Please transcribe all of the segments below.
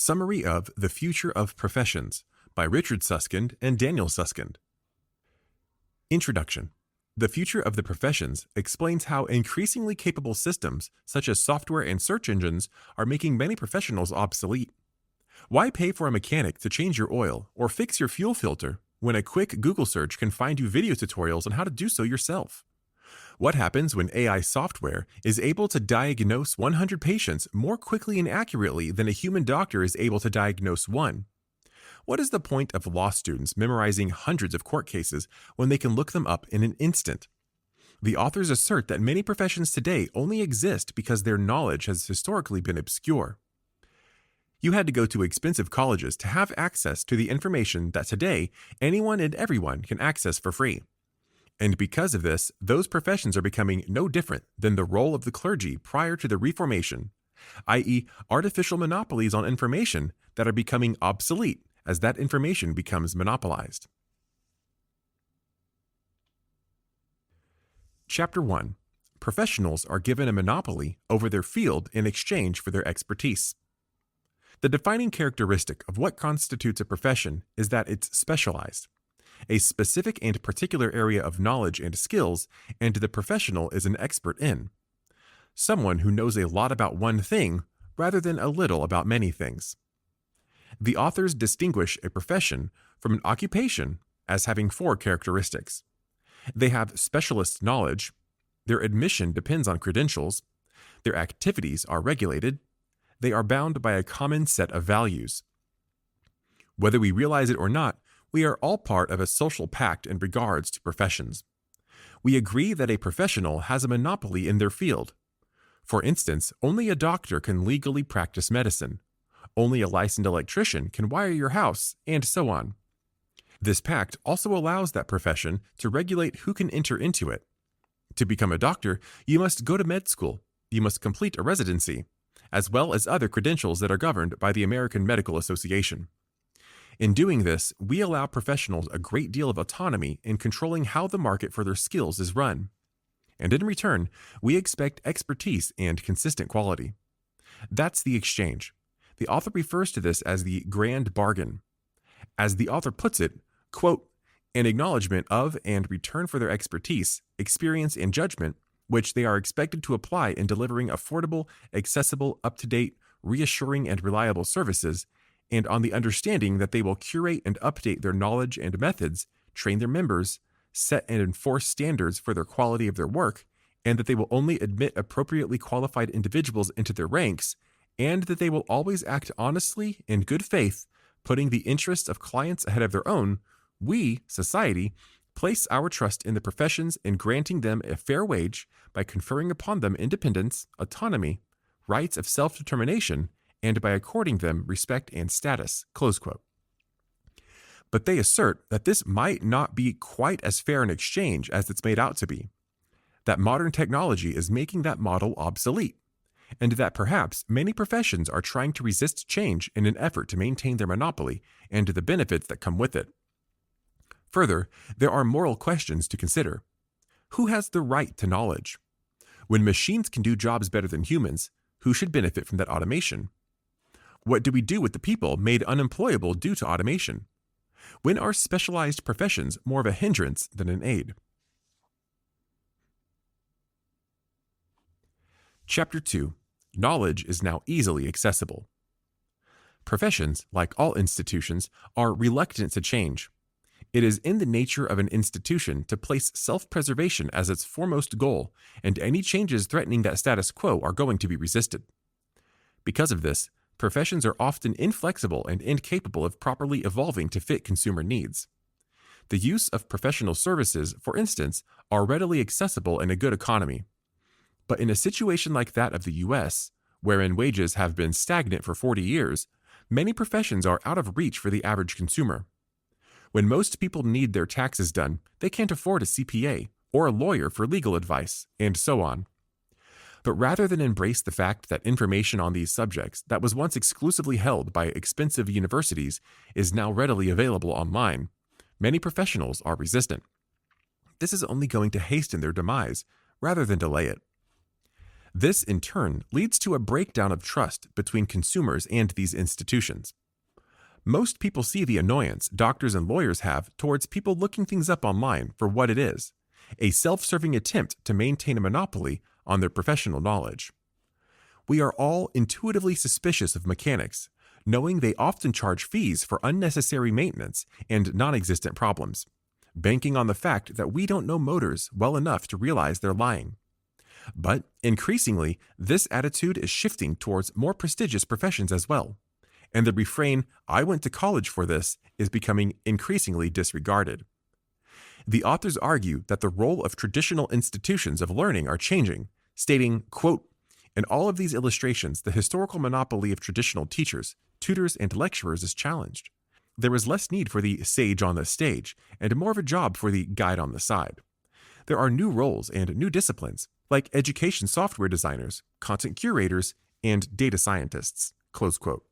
Summary of The Future of Professions by Richard Susskind and Daniel Susskind. Introduction. The Future of the Professions explains how increasingly capable systems, such as software and search engines, are making many professionals obsolete. Why pay for a mechanic to change your oil or fix your fuel filter when a quick Google search can find you video tutorials on how to do so yourself? What happens when AI software is able to diagnose 100 patients more quickly and accurately than a human doctor is able to diagnose one? What is the point of law students memorizing hundreds of court cases when they can look them up in an instant? The authors assert that many professions today only exist because their knowledge has historically been obscure. You had to go to expensive colleges to have access to the information that today anyone and everyone can access for free. And because of this, those professions are becoming no different than the role of the clergy prior to the Reformation, i.e., artificial monopolies on information that are becoming obsolete as that information becomes monopolized. Chapter 1. Professionals are given a monopoly over their field in exchange for their expertise. The defining characteristic of what constitutes a profession is that it's specialized. A specific and particular area of knowledge and skills, and the professional is an expert in. Someone who knows a lot about one thing rather than a little about many things. The authors distinguish a profession from an occupation as having four characteristics. They have specialist knowledge, their admission depends on credentials, their activities are regulated, they are bound by a common set of values. Whether we realize it or not, we are all part of a social pact in regards to professions. We agree that a professional has a monopoly in their field. For instance, only a doctor can legally practice medicine. Only a licensed electrician can wire your house, and so on. This pact also allows that profession to regulate who can enter into it. To become a doctor, you must go to med school. You must complete a residency, as well as other credentials that are governed by the American Medical Association. In doing this, we allow professionals a great deal of autonomy in controlling how the market for their skills is run. And in return, we expect expertise and consistent quality. That's the exchange. The author refers to this as the grand bargain. As the author puts it, quote, an acknowledgement of and return for their expertise, experience, and judgment, which they are expected to apply in delivering affordable, accessible, up-to-date, reassuring, and reliable services, and on the understanding that they will curate and update their knowledge and methods, train their members, set and enforce standards for their quality of their work, and that they will only admit appropriately qualified individuals into their ranks, and that they will always act honestly in good faith, putting the interests of clients ahead of their own, we, society, place our trust in the professions in granting them a fair wage by conferring upon them independence, autonomy, rights of self-determination, and by according them respect and status, close quote. But they assert that this might not be quite as fair an exchange as it's made out to be, that modern technology is making that model obsolete, and that perhaps many professions are trying to resist change in an effort to maintain their monopoly and the benefits that come with it. Further, there are moral questions to consider. Who has the right to knowledge? When machines can do jobs better than humans, who should benefit from that automation? What do we do with the people made unemployable due to automation? When are specialized professions more of a hindrance than an aid? Chapter 2. Knowledge is now easily accessible. Professions, like all institutions, are reluctant to change. It is in the nature of an institution to place self-preservation as its foremost goal, and any changes threatening that status quo are going to be resisted. Because of this, professions are often inflexible and incapable of properly evolving to fit consumer needs. The use of professional services, for instance, are readily accessible in a good economy. But in a situation like that of the U.S., wherein wages have been stagnant for 40 years, many professions are out of reach for the average consumer. When most people need their taxes done, they can't afford a CPA or a lawyer for legal advice, and so on. But rather than embrace the fact that information on these subjects that was once exclusively held by expensive universities is now readily available online, many professionals are resistant. This is only going to hasten their demise rather than delay it. This, in turn, leads to a breakdown of trust between consumers and these institutions. Most people see the annoyance doctors and lawyers have towards people looking things up online for what it is, a self-serving attempt to maintain a monopoly on their professional knowledge. We are all intuitively suspicious of mechanics, knowing they often charge fees for unnecessary maintenance and non-existent problems, banking on the fact that we don't know motors well enough to realize they're lying. But increasingly, this attitude is shifting towards more prestigious professions as well, and the refrain, "I went to college for this," is becoming increasingly disregarded. The authors argue that the role of traditional institutions of learning are changing, stating, quote, "In all of these illustrations, the historical monopoly of traditional teachers, tutors, and lecturers is challenged. There is less need for the sage on the stage, and more of a job for the guide on the side. There are new roles and new disciplines, like education software designers, content curators, and data scientists." Close quote.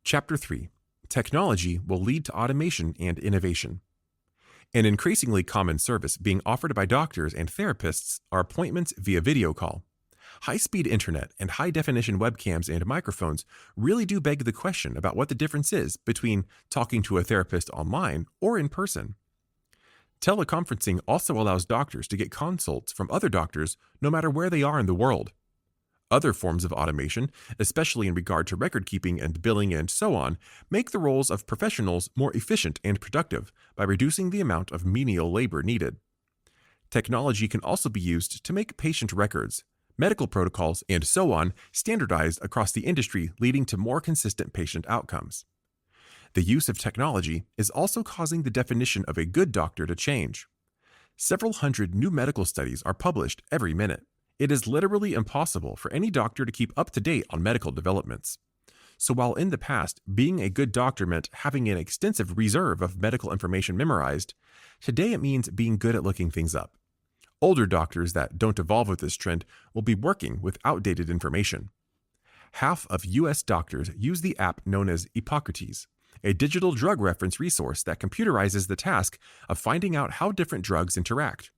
Chapter 3. Technology will lead to automation and innovation. An increasingly common service being offered by doctors and therapists are appointments via video call. High-speed internet and high-definition webcams and microphones really do beg the question about what the difference is between talking to a therapist online or in person. Teleconferencing also allows doctors to get consults from other doctors no matter where they are in the world. Other forms of automation, especially in regard to record keeping and billing and so on, make the roles of professionals more efficient and productive by reducing the amount of menial labor needed. Technology can also be used to make patient records, medical protocols, and so on standardized across the industry, leading to more consistent patient outcomes. The use of technology is also causing the definition of a good doctor to change. Several hundred new medical studies are published every minute. It is literally impossible for any doctor to keep up to date on medical developments. So while in the past, being a good doctor meant having an extensive reserve of medical information memorized, today it means being good at looking things up. Older doctors that don't evolve with this trend will be working with outdated information. Half of U.S. doctors use the app known as Hippocrates, a digital drug reference resource that computerizes the task of finding out how different drugs interact.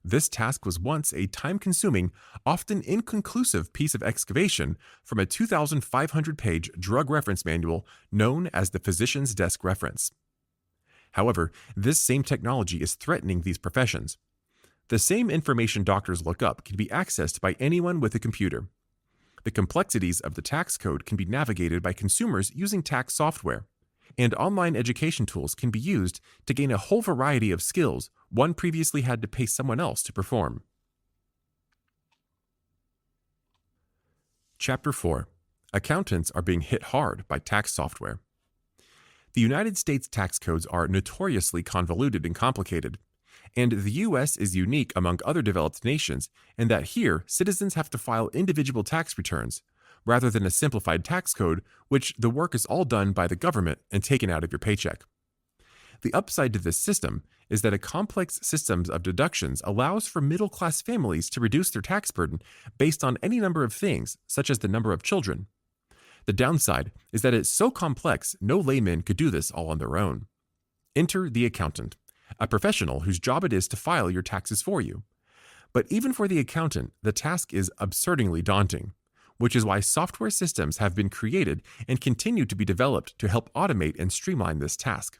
This task was once a time-consuming, often inconclusive piece of excavation from a 2,500-page drug reference manual known as the Physician's Desk Reference. However, this same technology is threatening these professions. The same information doctors look up can be accessed by anyone with a computer. The complexities of the tax code can be navigated by consumers using tax software, and online education tools can be used to gain a whole variety of skills one previously had to pay someone else to perform. Chapter 4. Accountants are being hit hard by tax software. The United States tax codes are notoriously convoluted and complicated, and the U.S. is unique among other developed nations in that here citizens have to file individual tax returns, rather than a simplified tax code, which the work is all done by the government and taken out of your paycheck. The upside to this system is that a complex system of deductions allows for middle-class families to reduce their tax burden based on any number of things, such as the number of children. The downside is that it's so complex no layman could do this all on their own. Enter the accountant, a professional whose job it is to file your taxes for you. But even for the accountant, the task is absurdly daunting, which is why software systems have been created and continue to be developed to help automate and streamline this task.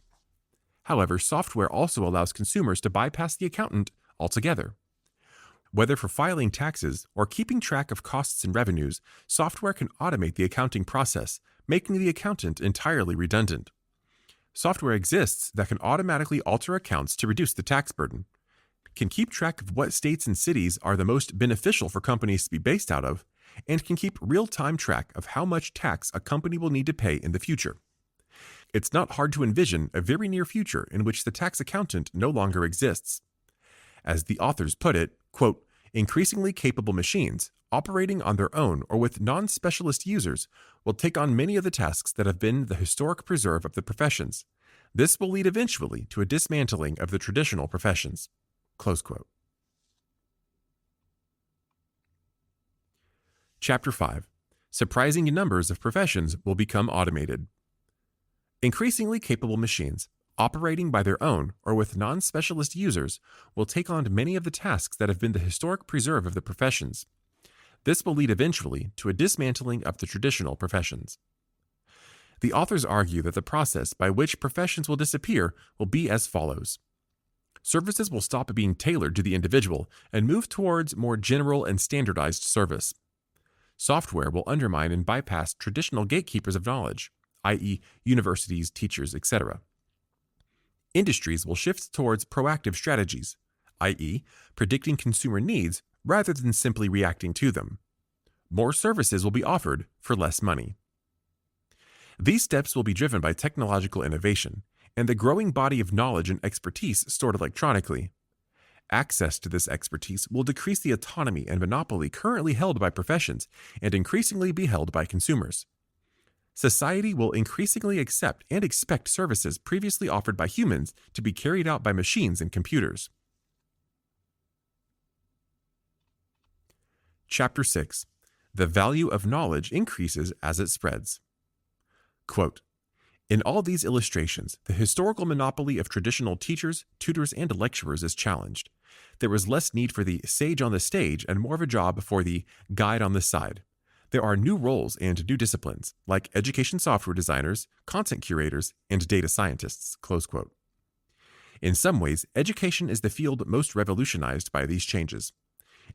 However, software also allows consumers to bypass the accountant altogether. Whether for filing taxes or keeping track of costs and revenues, software can automate the accounting process, making the accountant entirely redundant. Software exists that can automatically alter accounts to reduce the tax burden, can keep track of what states and cities are the most beneficial for companies to be based out of, and can keep real-time track of how much tax a company will need to pay in the future. It's not hard to envision a very near future in which the tax accountant no longer exists. As the authors put it, quote, "Increasingly capable machines, operating on their own or with non-specialist users, will take on many of the tasks that have been the historic preserve of the professions. This will lead eventually to a dismantling of the traditional professions." Close quote. Chapter 5. Surprising numbers of professions will become automated. Increasingly capable machines, operating by their own or with non-specialist users, will take on many of the tasks that have been the historic preserve of the professions. This will lead eventually to a dismantling of the traditional professions. The authors argue that the process by which professions will disappear will be as follows. Services will stop being tailored to the individual and move towards more general and standardized service. Software will undermine and bypass traditional gatekeepers of knowledge, i.e., universities, teachers, etc. Industries will shift towards proactive strategies, i.e., predicting consumer needs rather than simply reacting to them. More services will be offered for less money. These steps will be driven by technological innovation and the growing body of knowledge and expertise stored electronically. Access to this expertise will decrease the autonomy and monopoly currently held by professions and increasingly be held by consumers. Society will increasingly accept and expect services previously offered by humans to be carried out by machines and computers. Chapter 6. The value of knowledge increases as it spreads. Quote, in all these illustrations, the historical monopoly of traditional teachers, tutors, and lecturers is challenged. There is less need for the sage on the stage and more of a job for the guide on the side. There are new roles and new disciplines, like education software designers, content curators, and data scientists. Close quote. In some ways, education is the field most revolutionized by these changes.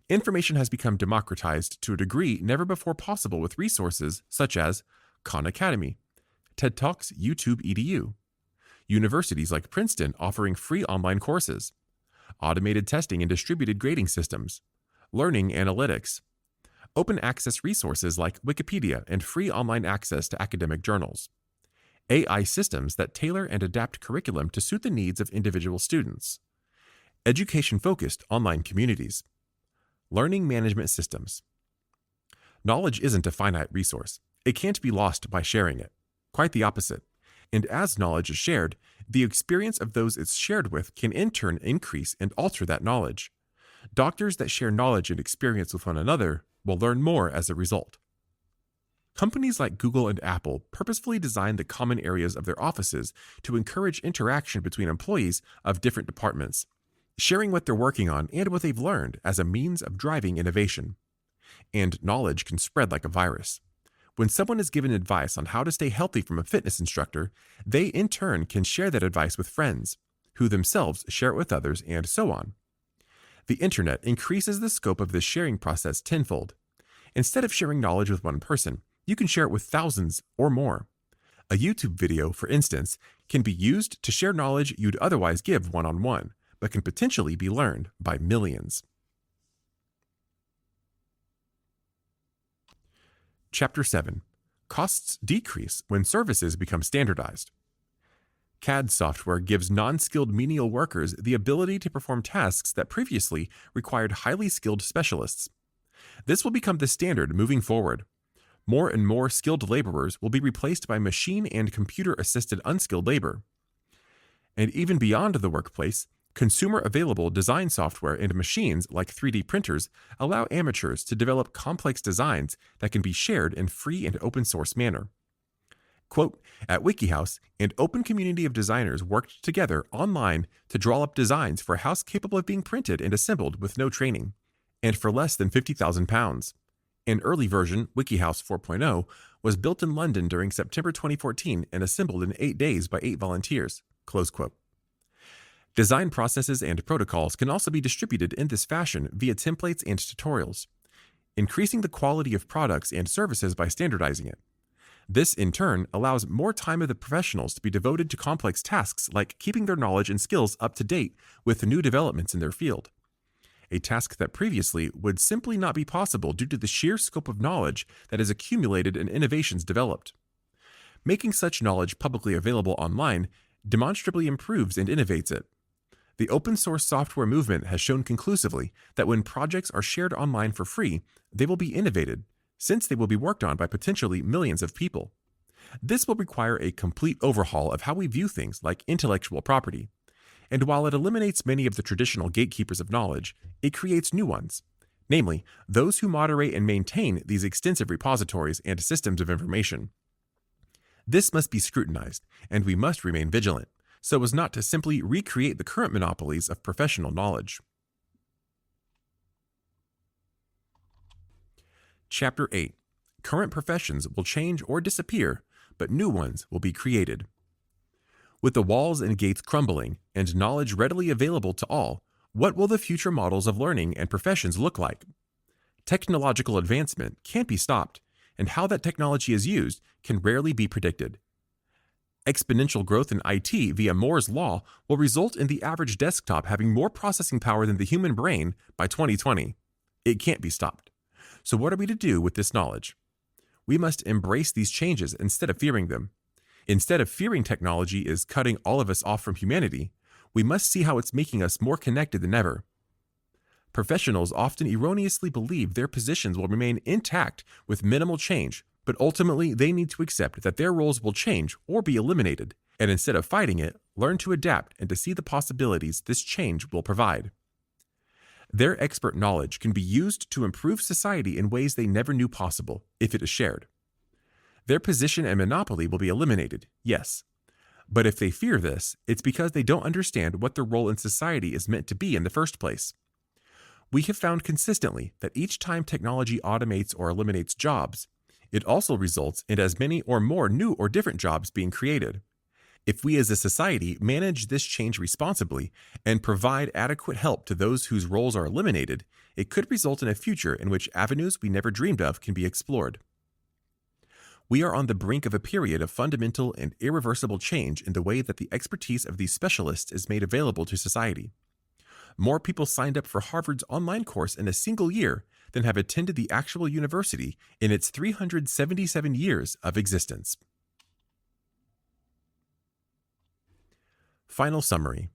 Information has become democratized to a degree never before possible with resources such as Khan Academy, TED Talks, YouTube EDU, universities like Princeton offering free online courses, automated testing and distributed grading systems, learning analytics, open access resources like Wikipedia and free online access to academic journals, AI systems that tailor and adapt curriculum to suit the needs of individual students, education-focused online communities, learning management systems. Knowledge isn't a finite resource. It can't be lost by sharing it. Quite the opposite. And as knowledge is shared, the experience of those it's shared with can in turn increase and alter that knowledge. Doctors that share knowledge and experience with one another will learn more as a result. Companies like Google and Apple purposefully design the common areas of their offices to encourage interaction between employees of different departments, sharing what they're working on and what they've learned as a means of driving innovation. And knowledge can spread like a virus. When someone is given advice on how to stay healthy from a fitness instructor, they in turn can share that advice with friends, who themselves share it with others, and so on. The internet increases the scope of this sharing process tenfold. Instead of sharing knowledge with one person, you can share it with thousands or more. A YouTube video, for instance, can be used to share knowledge you'd otherwise give one-on-one, but can potentially be learned by millions. Chapter 7. Costs decrease when services become standardized. CAD software gives non-skilled menial workers the ability to perform tasks that previously required highly skilled specialists. This will become the standard moving forward. More and more skilled laborers will be replaced by machine and computer-assisted unskilled labor. And even beyond the workplace, consumer-available design software and machines like 3D printers allow amateurs to develop complex designs that can be shared in free and open-source manner. Quote, at WikiHouse, an open community of designers worked together online to draw up designs for a house capable of being printed and assembled with no training, and for less than £50,000. An early version, WikiHouse 4.0, was built in London during September 2014 and assembled in 8 days by 8 volunteers. Close quote. Design processes and protocols can also be distributed in this fashion via templates and tutorials, increasing the quality of products and services by standardizing it. This, in turn, allows more time of the professionals to be devoted to complex tasks like keeping their knowledge and skills up to date with new developments in their field, a task that previously would simply not be possible due to the sheer scope of knowledge that is accumulated and innovations developed. Making such knowledge publicly available online demonstrably improves and innovates it. The open-source software movement has shown conclusively that when projects are shared online for free, they will be innovated, since they will be worked on by potentially millions of people. This will require a complete overhaul of how we view things like intellectual property. And while it eliminates many of the traditional gatekeepers of knowledge, it creates new ones, namely, those who moderate and maintain these extensive repositories and systems of information. This must be scrutinized, and we must remain vigilant, so as not to simply recreate the current monopolies of professional knowledge. Chapter 8. Current professions will change or disappear, but new ones will be created. With the walls and gates crumbling and knowledge readily available to all, what will the future models of learning and professions look like? Technological advancement can't be stopped, and how that technology is used can rarely be predicted. Exponential growth in IT via Moore's law will result in the average desktop having more processing power than the human brain by 2020. It can't be stopped. So what are we to do with this knowledge? We must embrace these changes instead of fearing them. Instead of fearing technology is cutting all of us off from humanity, we must see how it's making us more connected than ever. Professionals often erroneously believe their positions will remain intact with minimal change, but ultimately they need to accept that their roles will change or be eliminated, and instead of fighting it, learn to adapt and to see the possibilities this change will provide. Their expert knowledge can be used to improve society in ways they never knew possible, if it is shared. Their position and monopoly will be eliminated, yes. But if they fear this, it's because they don't understand what their role in society is meant to be in the first place. We have found consistently that each time technology automates or eliminates jobs, it also results in as many or more new or different jobs being created. If we as a society manage this change responsibly and provide adequate help to those whose roles are eliminated, it could result in a future in which avenues we never dreamed of can be explored. We are on the brink of a period of fundamental and irreversible change in the way that the expertise of these specialists is made available to society. More people signed up for Harvard's online course in a single year than have attended the actual university in its 377 years of existence. Final summary.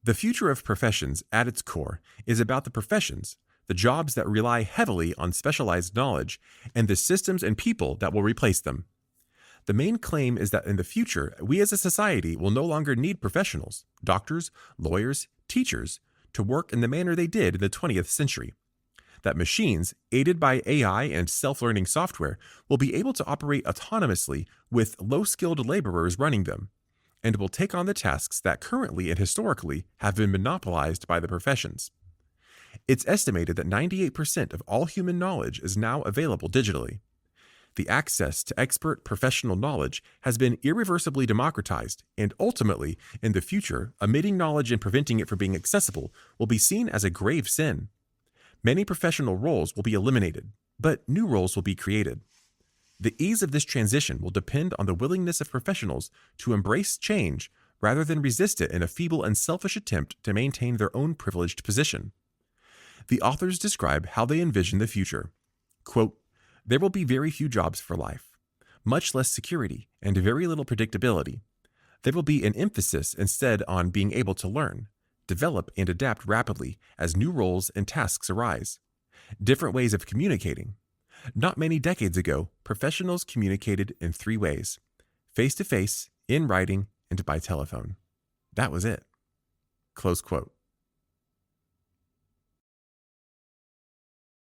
The future of professions at its core is about the professions, the jobs that rely heavily on specialized knowledge, and the systems and people that will replace them. The main claim is that in the future, we as a society will no longer need professionals, doctors, lawyers, teachers, to work in the manner they did in the 20th century. That machines, aided by AI and self-learning software, will be able to operate autonomously with low-skilled laborers running them, and will take on the tasks that currently and historically have been monopolized by the professions. It's estimated that 98% of all human knowledge is now available digitally. The access to expert professional knowledge has been irreversibly democratized, and ultimately, in the future, omitting knowledge and preventing it from being accessible will be seen as a grave sin. Many professional roles will be eliminated, but new roles will be created. The ease of this transition will depend on the willingness of professionals to embrace change rather than resist it in a feeble and selfish attempt to maintain their own privileged position. The authors describe how they envision the future. Quote, "There will be very few jobs for life, much less security, and very little predictability. There will be an emphasis instead on being able to learn, develop, and adapt rapidly as new roles and tasks arise. Different ways of communicating. Not many decades ago, professionals communicated in 3 ways: face-to-face, in writing, and by telephone. That was it." Close quote.